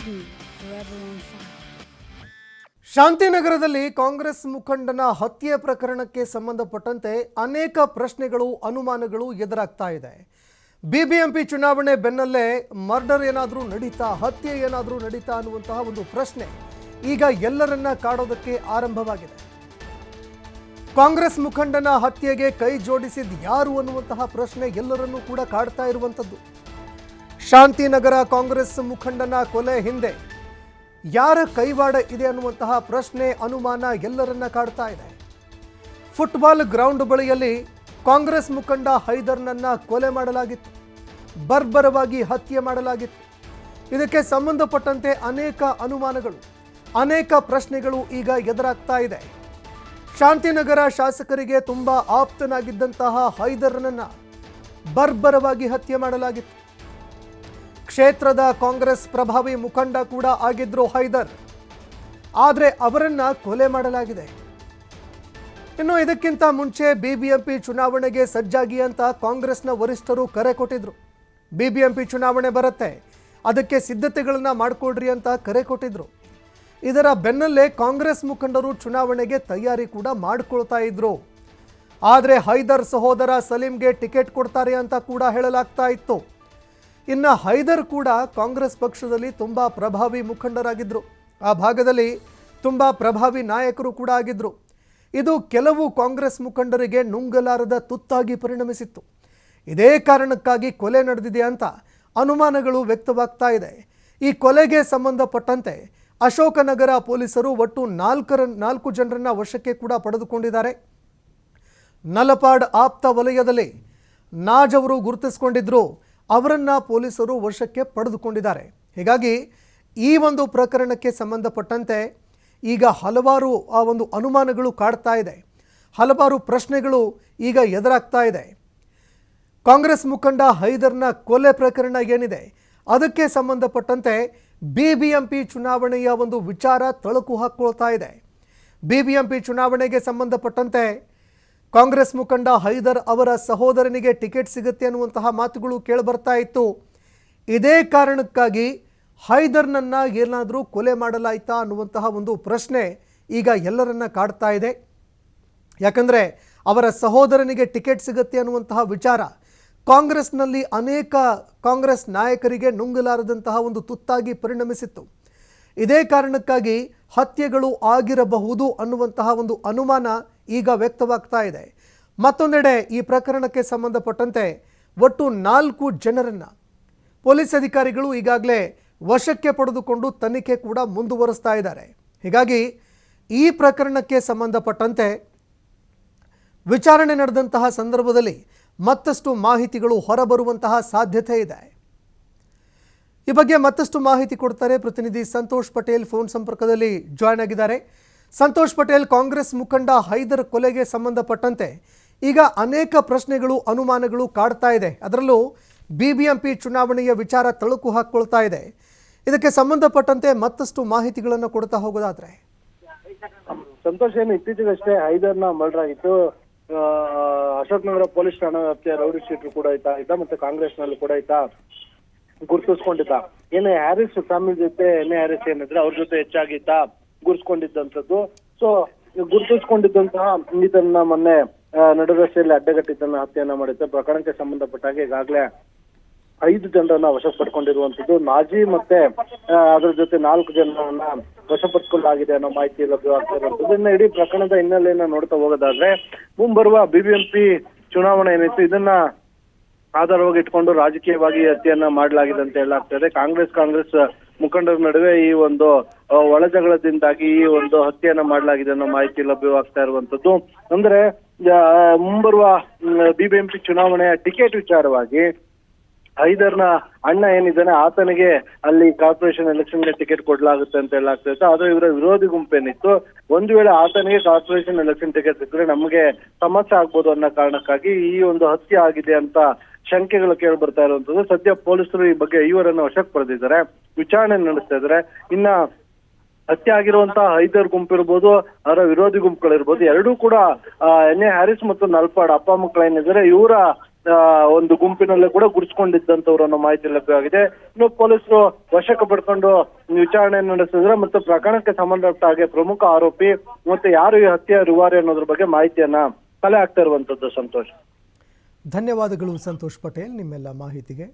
hidden, forever on fire. ಶಾಂತಿನಗರದಲ್ಲಿ Congress ಮುಖಂಡನ ಹತ್ಯೆ ಪ್ರಕರಣಕ್ಕೆ ಸಂಬಂಧಪಟ್ಟಂತೆ ಅನೇಕ ಪ್ರಶ್ನೆಗಳು ಅನುಮಾನಗಳು ಎದುರಾಗ್ತಾ ಇದೆ. ಬಿಬಿಎಂಪಿ ಚುನಾವಣೆ ಬೆನ್ನಲ್ಲೇ ಮರ್ಡರ್ ಏನಾದರೂ ನಡೀತಾ, ಹತ್ಯೆ ಏನಾದರೂ ನಡೀತಾ ಅನ್ನುವಂತಹ ಒಂದು ಪ್ರಶ್ನೆ ಈಗ ಎಲ್ಲರನ್ನ ಕಾಡೋದಕ್ಕೆ ಆರಂಭವಾಗಿದೆ. ಕಾಂಗ್ರೆಸ್ ಮುಖಂಡನ ಹತ್ಯೆಗೆ ಕೈ ಜೋಡಿಸಿದ ಯಾರು ಅನ್ನುವಂತಹ ಪ್ರಶ್ನೆ ಎಲ್ಲರನ್ನೂ ಕೂಡ ಕಾಡ್ತಾ ಇರುವಂಥದ್ದು. ಶಾಂತಿನಗರ ಕಾಂಗ್ರೆಸ್ ಮುಖಂಡನ ಕೊಲೆ ಹಿಂದೆ ಯಾರ ಕೈವಾಡ ಇದೆ ಅನ್ನುವಂತಹ ಪ್ರಶ್ನೆ ಅನುಮಾನ ಎಲ್ಲರನ್ನ ಕಾಡ್ತಾ ಇದೆ. ಫುಟ್ಬಾಲ್ ಗ್ರೌಂಡ್ ಬಳಿಯಲ್ಲಿ ಕಾಂಗ್ರೆಸ್ ಮುಖಂಡ ಹೈದರ್ನನ್ನ ಕೊಲೆ ಮಾಡಲಾಗಿತ್ತು, ಬರ್ಬರವಾಗಿ ಹತ್ಯೆ ಮಾಡಲಾಗಿತ್ತು. ಇದಕ್ಕೆ ಸಂಬಂಧಪಟ್ಟಂತೆ ಅನೇಕ ಅನುಮಾನಗಳು, ಅನೇಕ ಪ್ರಶ್ನೆಗಳು ಈಗ ಎದುರಾಗ್ತಾ ಇದೆ. ಶಾಂತಿನಗರ ಶಾಸಕರಿಗೆ ತುಂಬಾ ಆಪ್ತನಾಗಿದ್ದಂತಹ ಹೈದರ್ನನ್ನ ಬರ್ಬರವಾಗಿ ಹತ್ಯೆ ಮಾಡಲಾಗಿತ್ತು. ಕ್ಷೇತ್ರದ ಕಾಂಗ್ರೆಸ್ ಪ್ರಭಾವಿ ಮುಖಂಡ ಕೂಡ ಆಗಿದ್ರು ಹೈದರ್, ಆದರೆ ಅವರನ್ನ ಕೊಲೆ ಮಾಡಲಾಗಿದೆ. ಇನ್ನು ಇದಕ್ಕಿಂತ ಮುಂಚೆ ಬಿಬಿಎಂಪಿ ಚುನಾವಣೆಗೆ ಸಜ್ಜಾಗಿ ಅಂತ ಕಾಂಗ್ರೆಸ್ನ ವರಿಷ್ಠರು ಕರೆ ಕೊಟ್ಟಿದ್ರು. ಬಿಬಿಎಂಪಿ ಚುನಾವಣೆ ಬರುತ್ತೆ, ಅದಕ್ಕೆ ಸಿದ್ಧತೆಗಳನ್ನ ಮಾಡಿಕೊಡ್ರಿ ಅಂತ ಕರೆ ಕೊಟ್ಟಿದ್ರು. ಇದರ ಬೆನ್ನಲ್ಲೇ ಕಾಂಗ್ರೆಸ್ ಮುಖಂಡರು ಚುನಾವಣೆಗೆ ತಯಾರಿ ಕೂಡ ಮಾಡಿಕೊಳ್ತಾ ಇದ್ರು. ಆದರೆ ಹೈದರ್ ಸಹೋದರ ಸಲೀಂಗೆ ಟಿಕೆಟ್ ಕೊಡ್ತಾರೆ ಅಂತ ಕೂಡ ಹೇಳಲಾಗ್ತಾ ಇತ್ತು. ಇನ್ನು ಹೈದರ್ ಕೂಡ ಕಾಂಗ್ರೆಸ್ ಪಕ್ಷದಲ್ಲಿ ತುಂಬ ಪ್ರಭಾವಿ ಮುಖಂಡರಾಗಿದ್ದರು, ಆ ಭಾಗದಲ್ಲಿ ತುಂಬ ಪ್ರಭಾವಿ ನಾಯಕರು ಕೂಡ ಆಗಿದ್ದರು. ಇದು ಕೆಲವು ಕಾಂಗ್ರೆಸ್ ಮುಖಂಡರಿಗೆ ನುಂಗಲಾರದ ತುತ್ತಾಗಿ ಪರಿಣಮಿಸಿತ್ತು. ಇದೇ ಕಾರಣಕ್ಕಾಗಿ ಕೊಲೆ ನಡೆದಿದೆ ಅಂತ ಅನುಮಾನಗಳು ವ್ಯಕ್ತವಾಗ್ತಾ ಇದೆ. ಈ ಕೊಲೆಗೆ ಸಂಬಂಧಪಟ್ಟಂತೆ ಅಶೋಕನಗರ ಪೊಲೀಸರು ಒಟ್ಟು 4 ಜನರನ್ನ ವಶಕ್ಕೆ ಕೂಡ ಪಡೆದುಕೊಂಡಿದ್ದಾರೆ. ನಲಪಾಡ್ ಆಪ್ತ ವಲಯದಲ್ಲಿ ನಾಜ್ ಅವರು ಗುರುತಿಸಿಕೊಂಡಿದ್ರು, ಅವರನ್ನ ಪೊಲೀಸರು ವಶಕ್ಕೆ ಪಡೆದುಕೊಂಡಿದ್ದಾರೆ. ಹೀಗಾಗಿ ಈ ಒಂದು ಪ್ರಕರಣಕ್ಕೆ ಸಂಬಂಧಪಟ್ಟಂತೆ ಈಗ ಹಲವಾರು ಒಂದು ಅನುಮಾನಗಳು ಕಾಡ್ತಾ ಇದೆ, ಹಲವಾರು ಪ್ರಶ್ನೆಗಳು ಈಗ ಎದುರಾಗ್ತಾ ಇದೆ. ಕಾಂಗ್ರೆಸ್ ಮುಖಂಡ ಹೈದರ್ನ ಕೊಲೆ ಪ್ರಕರಣ ಏನಿದೆ, ಅದಕ್ಕೆ ಸಂಬಂಧಪಟ್ಟಂತೆ ಬಿಬಿಎಂಪಿ ಚುನಾವಣೆಯ ಒಂದು ವಿಚಾರ ತಳಕು ಹಾಕ್ಕೊಳ್ತಾ ಇದೆ. ಬಿಬಿಎಂಪಿ ಚುನಾವಣೆಗೆ ಸಂಬಂಧಪಟ್ಟಂತೆ ಕಾಂಗ್ರೆಸ್ ಮುಖಂಡ ಹೈದರ್ ಅವರ ಸಹೋದರನಿಗೆ ಟಿಕೆಟ್ ಸಿಗುತ್ತೆ ಅನ್ನುವಂತಹ ಮಾತುಗಳು ಕೇಳಿಬರ್ತಾ ಇತ್ತು. ಇದೇ ಕಾರಣಕ್ಕಾಗಿ ಹೈದರ್ನನ್ನ ಏನಾದರೂ ಕೊಲೆ ಮಾಡಲಾಯ್ತಾ ಅನ್ನುವಂತಹ ಒಂದು ಪ್ರಶ್ನೆ ಈಗ ಎಲ್ಲರನ್ನ ಕಾಡ್ತಾ ಇದೆ. ಯಾಕಂದರೆ ಅವರ ಸಹೋದರನಿಗೆ ಟಿಕೆಟ್ ಸಿಗುತ್ತೆ ಅನ್ನುವಂತಹ ವಿಚಾರ ಕಾಂಗ್ರೆಸ್ನಲ್ಲಿ ಅನೇಕ ಕಾಂಗ್ರೆಸ್ ನಾಯಕರಿಗೆ ನುಂಗಲಾರದಂತಹ ಒಂದು ತುತ್ತಾಗಿ ಪರಿಣಮಿಸಿತ್ತು. ಇದೇ ಕಾರಣಕ್ಕಾಗಿ ಹತ್ಯೆಗಳು ಆಗಿರಬಹುದು ಅನ್ನುವಂತಹ ಒಂದು ಅನುಮಾನ ಈಗ ವ್ಯಕ್ತವಾಗ್ತಾ ಇದೆ. ಮತ್ತೊಂದೆಡೆ ಈ ಪ್ರಕರಣಕ್ಕೆ ಸಂಬಂಧಪಟ್ಟಂತೆ ಒಟ್ಟು 4 ಜನರನ್ನು ಪೊಲೀಸ್ ಅಧಿಕಾರಿಗಳು ಈಗಾಗಲೇ ವಶಕ್ಕೆ ಪಡೆದುಕೊಂಡು ತನಿಖೆ ಕೂಡ ಮುಂದುವರಿಸ್ತಾ ಇದ್ದಾರೆ. ಹೀಗಾಗಿ ಈ ಪ್ರಕರಣಕ್ಕೆ ಸಂಬಂಧಪಟ್ಟಂತೆ ವಿಚಾರಣೆ ನಡೆದಂತಹ ಸಂದರ್ಭದಲ್ಲಿ ಮತ್ತಷ್ಟು ಮಾಹಿತಿಗಳು ಹೊರಬರುವಂತಹ ಸಾಧ್ಯತೆ ಇದೆ. ಈ ಬಗ್ಗೆ ಮತ್ತಷ್ಟು ಮಾಹಿತಿ ಕೊಡ್ತಾರೆ ಪ್ರತಿನಿಧಿ ಸಂತೋಷ್ ಪಟೇಲ್, ಫೋನ್ ಸಂಪರ್ಕದಲ್ಲಿ ಜಾಯ್ನ್ ಆಗಿದ್ದಾರೆ. ಸಂತೋಷ್ ಪಟೇಲ್, ಕಾಂಗ್ರೆಸ್ ಮುಖಂಡ ಹೈದರ್ ಕೊಲೆಗೆ ಸಂಬಂಧಪಟ್ಟಂತೆ ಈಗ ಅನೇಕ ಪ್ರಶ್ನೆಗಳು ಅನುಮಾನಗಳು ಕಾಡ್ತಾ ಇದೆ. ಅದರಲ್ಲೂ ಬಿಬಿಎಂಪಿ ಚುನಾವಣೆಯ ವಿಚಾರ ತಳುಕು ಹಾಕ್ಕೊಳ್ತಾ ಇದೆ. ಇದಕ್ಕೆ ಸಂಬಂಧಪಟ್ಟಂತೆ ಮತ್ತಷ್ಟು ಮಾಹಿತಿಗಳನ್ನು ಕೊಡ್ತಾ ಹೋಗೋದಾದ್ರೆ ಸಂತೋಷ್, ಏನು ಇತ್ತೀಚೆಗಷ್ಟೇ ಹೈದರ್ನ ಮರ್ಡರ್ ಆಗಿತ್ತು. ಅಶೋಕ್ನಗರ ಪೊಲೀಸ್ ಠಾಣಾ ವ್ಯಾಪ್ತಿಯ ರೌಡಿ ಶೀಟರ್ ಕೂಡ ಇದ್ದ ಮತ್ತೆ ಕಾಂಗ್ರೆಸ್ ನಲ್ಲಿ ಕೂಡ ಗುರುತಿಸ್ಕೊಂಡಿದ್ದ. ಏನು ಹ್ಯಾರಿಸ್ ಫ್ಯಾಮಿಲಿ ಜೊತೆ ಹ್ಯಾರಿಸ್ ಏನಿದ್ರೆ ಅವ್ರ ಜೊತೆ ಹೆಚ್ಚಾಗಿ ಗುರುತಿಸ್ಕೊಂಡಿದ್ದಂಥದ್ದು. ಸೊ ಗುರುತಿಸ್ಕೊಂಡಿದ್ದಂತಹ ಈತನ್ನ ಮೊನ್ನೆ ನಡುರಸ್ತೆಯಲ್ಲಿ ಅಡ್ಡಗಟ್ಟಿದ್ದನ್ನ ಹತ್ಯೆಯನ್ನ ಮಾಡಿದ್ದ ಪ್ರಕರಣಕ್ಕೆ ಸಂಬಂಧಪಟ್ಟಾಗ ಈಗಾಗಲೇ 5 ಜನರನ್ನ ವಶಪಡಿಸಿಕೊಂಡಿರುವಂತದ್ದು. ನಾಜಿ ಮತ್ತೆ ಅದರ ಜೊತೆ 4 ಜನರನ್ನ ವಶಪಡಿಸಿಕೊಳ್ಳಲಾಗಿದೆ ಅನ್ನೋ ಮಾಹಿತಿ ಲಭ್ಯವಾಗ್ತಾ ಇರುವಂತದ್ದು. ಇನ್ನು ಇಡೀ ಪ್ರಕರಣದ ಹಿನ್ನೆಲೆಯನ್ನ ನೋಡ್ತಾ ಹೋಗೋದಾದ್ರೆ ಮುಂಬರುವ ಬಿಬಿಎಂಪಿ ಚುನಾವಣೆ ಏನಿತ್ತು ಇದನ್ನ ಆಧಾರವಾಗಿ ಇಟ್ಕೊಂಡು ರಾಜಕೀಯವಾಗಿ ಹತ್ಯೆಯನ್ನ ಮಾಡಲಾಗಿದೆ ಅಂತ ಹೇಳಲಾಗ್ತದೆ. ಕಾಂಗ್ರೆಸ್ ಮುಖಂಡರ ನಡುವೆ ಈ ಒಂದು ಒಳಜಗಳದಿಂದಾಗಿ ಈ ಒಂದು ಹತ್ಯೆಯನ್ನ ಮಾಡಲಾಗಿದೆ ಅನ್ನೋ ಮಾಹಿತಿ ಲಭ್ಯವಾಗ್ತಾ ಇರುವಂತದ್ದು. ಅಂದ್ರೆ ಮುಂಬರುವ ಬಿಬಿಎಂಪಿ ಚುನಾವಣೆಯ ಟಿಕೆಟ್ ವಿಚಾರವಾಗಿ ಹೈದರ್ನ ಅಣ್ಣ ಏನಿದ್ದಾನೆ ಆತನಿಗೆ ಅಲ್ಲಿ ಕಾರ್ಪೊರೇಷನ್ ಎಲೆಕ್ಷನ್ಗೆ ಟಿಕೆಟ್ ಕೊಡ್ಲಾಗುತ್ತೆ ಅಂತ ಹೇಳಲಾಗ್ತಾ ಆದ್ರೆ ಇವರ ವಿರೋಧಿ ಗುಂಪೇನಿತ್ತು, ಒಂದು ವೇಳೆ ಆತನಿಗೆ ಕಾರ್ಪೊರೇಷನ್ ಎಲೆಕ್ಷನ್ ಟಿಕೆಟ್ ಸಿಕ್ಕರೆ ನಮಗೆ ಸಮಸ್ಯೆ ಆಗ್ಬೋದು ಅನ್ನೋ ಕಾರಣಕ್ಕಾಗಿ ಈ ಒಂದು ಹತ್ಯೆ ಆಗಿದೆ ಅಂತ ಶಂಕೆಗಳು ಕೇಳಿ ಬರ್ತಾ ಇರುವಂತದ್ದು. ಸದ್ಯ ಪೊಲೀಸರು ಈ ಬಗ್ಗೆ 5 ವಶಕ್ಕೆ ಪಡೆದಿದ್ದಾರೆ, ವಿಚಾರಣೆ ನಡೆಸ್ತಾ ಇದ್ದಾರೆ. ಇನ್ನ ಹತ್ಯೆ ಆಗಿರುವಂತಹ ಹೈದರ್ ಗುಂಪಿರ್ಬೋದು, ಅವರ ವಿರೋಧಿ ಗುಂಪುಗಳಿರ್ಬೋದು, ಎರಡೂ ಕೂಡ ಎನ್ ಎ ಹ್ಯಾರಿಸ್ ಮತ್ತು ನಲ್ಪಾಡ್ ಅಪ್ಪ ಮಕ್ಕಳೇನಿದ್ದಾರೆ ಇವರ ಒಂದು ಗುಂಪಿನಲ್ಲೇ ಕೂಡ ಗುರುತಿಸಿಕೊಂಡಿದ್ದಂತವ್ರು ಅನ್ನೋ ಮಾಹಿತಿ ಲಭ್ಯವಾಗಿದೆ. ಇನ್ನು ಪೊಲೀಸರು ವಶಕ್ಕೆ ಪಡ್ಕೊಂಡು ವಿಚಾರಣೆ ನಡೆಸಿದ್ರೆ ಮತ್ತು ಪ್ರಕರಣಕ್ಕೆ ಸಂಬಂಧಪಟ್ಟ ಹಾಗೆ ಪ್ರಮುಖ ಆರೋಪಿ ಮತ್ತೆ ಯಾರು ಈ ಹತ್ಯೆ ರೂವಾರಿ ಅನ್ನೋದ್ರ ಬಗ್ಗೆ ಮಾಹಿತಿಯನ್ನ ಕಲೆ ಹಾಕ್ತಾ ಇರುವಂತದ್ದು. ಸಂತೋಷ್, ಧನ್ಯವಾದಗಳು ಸಂತೋಷ್ ಪಟೇಲ್ ನಿಮ್ಮೆಲ್ಲ ಮಾಹಿತಿಗೆ.